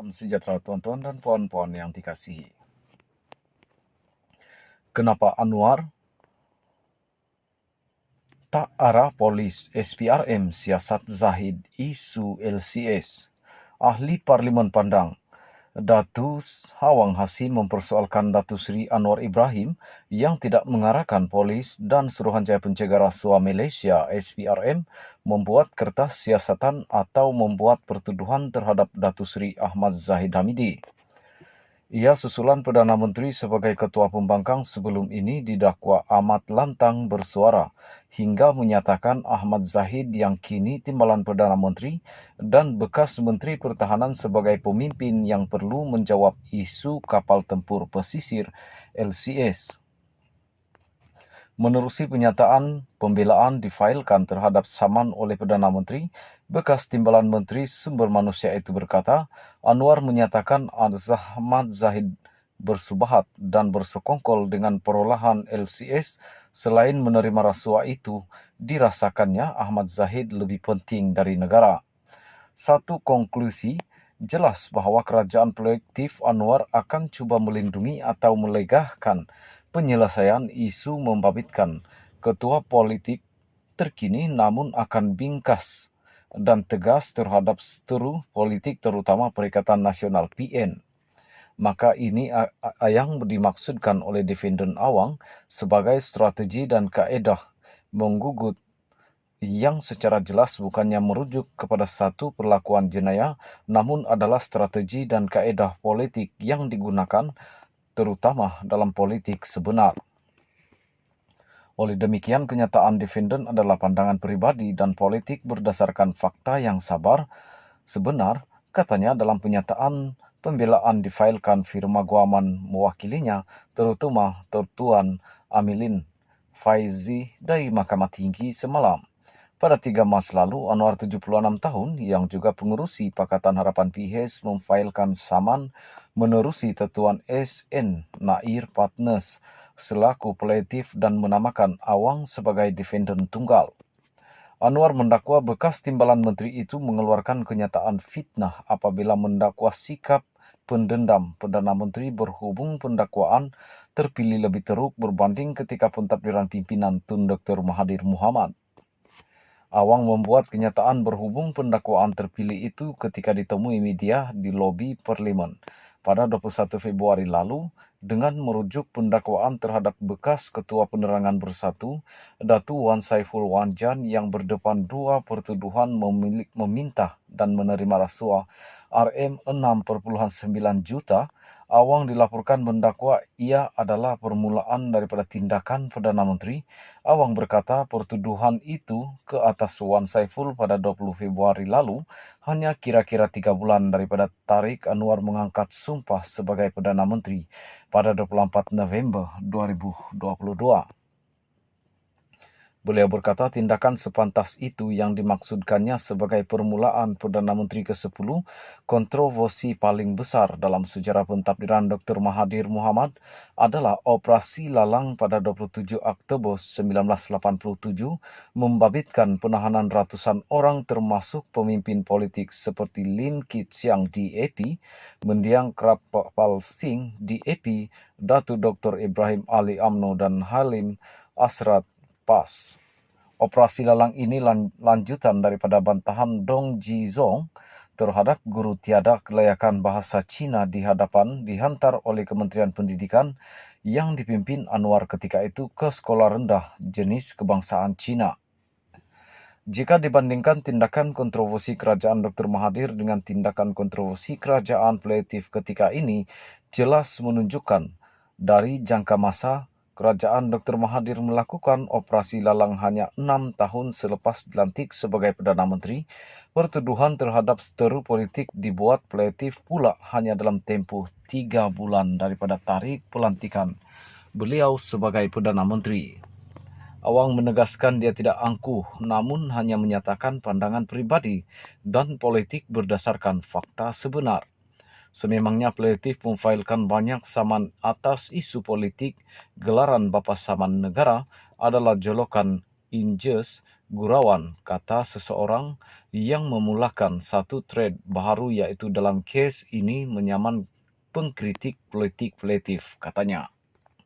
Salam sejahtera tuan-tuan dan puan-puan yang dikasihi. Kenapa Anwar tak arah polis SPRM siasat Zahid isu LCS? Ahli Parlimen pandang, Datu Hawang Hasim mempersoalkan Datu Seri Anwar Ibrahim yang tidak mengarahkan polis dan Suruhanjaya Pencegah Rasuah Malaysia SPRM membuat kertas siasatan atau membuat pertuduhan terhadap Datu Seri Ahmad Zahid Hamidi. Ia susulan Perdana Menteri sebagai Ketua Pembangkang sebelum ini didakwa amat lantang bersuara hingga menyatakan Ahmad Zahid yang kini Timbalan Perdana Menteri dan bekas Menteri Pertahanan sebagai pemimpin yang perlu menjawab isu kapal tempur pesisir LCS. Menerusi penyataan pembelaan difailkan terhadap saman oleh Perdana Menteri, bekas Timbalan Menteri Sumber Manusia itu berkata, Anwar menyatakan Ahmad Zahid bersubahat dan bersekongkol dengan perolehan LCS selain menerima rasuah itu, dirasakannya Ahmad Zahid lebih penting dari negara. Satu konklusi, jelas bahawa kerajaan kolektif Anwar akan cuba melindungi atau melegahkan penyelesaian isu membabitkan ketua politik terkini namun akan bingkas dan tegas terhadap seteru politik terutama Perikatan Nasional PN. Maka ini yang dimaksudkan oleh Defendant Awang sebagai strategi dan kaedah menggugut yang secara jelas bukannya merujuk kepada satu perlakuan jenayah namun adalah strategi dan kaedah politik yang digunakan terutama dalam politik sebenar. Oleh demikian, kenyataan defendant adalah pandangan peribadi dan politik berdasarkan fakta yang sebenar, katanya dalam penyataan pembelaan difailkan firma guaman mewakilinya, terutama Tuan Amilin Faizi dari Mahkamah Tinggi semalam. Pada 3 Mac lalu, Anwar 76 tahun yang juga pengerusi Pakatan Harapan PIHES memfailkan saman menerusi Tuan SN Nair Partners selaku plaintiff dan menamakan Awang sebagai defendant tunggal. Anwar mendakwa bekas Timbalan Menteri itu mengeluarkan kenyataan fitnah apabila mendakwa sikap pendendam Perdana Menteri berhubung pendakwaan terpilih lebih teruk berbanding ketika pentadbiran pimpinan Tun Dr. Mahathir Mohamad. Awang membuat kenyataan berhubung pendakwaan terpilih itu ketika ditemui media di lobi Parlimen pada 21 Februari lalu dengan merujuk pendakwaan terhadap bekas Ketua Penerangan Bersatu Datu Wan Saiful Wanjan yang berdepan dua pertuduhan meminta dan menerima rasuah RM6,9 juta. Awang dilaporkan mendakwa ia adalah permulaan daripada tindakan Perdana Menteri. Awang berkata pertuduhan itu ke atas Wan Saiful pada 20 Februari lalu hanya kira-kira 3 bulan daripada tarikh Anwar mengangkat sumpah sebagai Perdana Menteri pada 24 November 2022. Beliau berkata tindakan sepantas itu yang dimaksudkannya sebagai permulaan Perdana Menteri ke-10 kontroversi paling besar dalam sejarah pentadbiran Dr. Mahathir Mohamad adalah Operasi Lalang pada 27 Oktober 1987 membabitkan penahanan ratusan orang termasuk pemimpin politik seperti Lim Kit Siang DAP, Mendiang Krapal Singh DAP, Datu Dr. Ibrahim Ali UMNO dan Halim Asrat PAS. Operasi Lalang ini lanjutan daripada bantahan Dong Jizong terhadap guru tiada kelayakan bahasa Cina dihantar oleh Kementerian Pendidikan yang dipimpin Anwar ketika itu ke sekolah rendah jenis kebangsaan Cina. Jika dibandingkan tindakan kontroversi kerajaan Dr. Mahathir dengan tindakan kontroversi kerajaan plaintiff ketika ini, jelas menunjukkan dari jangka masa kerajaan Dr. Mahathir melakukan operasi lalang hanya 6 tahun selepas dilantik sebagai Perdana Menteri. Pertuduhan terhadap seteru politik dibuat plaintiff pula hanya dalam tempoh 3 bulan daripada tarikh pelantikan beliau sebagai Perdana Menteri. Awang menegaskan dia tidak angkuh namun hanya menyatakan pandangan pribadi dan politik berdasarkan fakta sebenar. Sememangnya plaintiff memfailkan banyak saman atas isu politik, gelaran Bapa Saman Negara adalah jolokan injus gurauan, kata seseorang yang memulakan satu thread baru, yaitu dalam case ini menyaman pengkritik politik, katanya.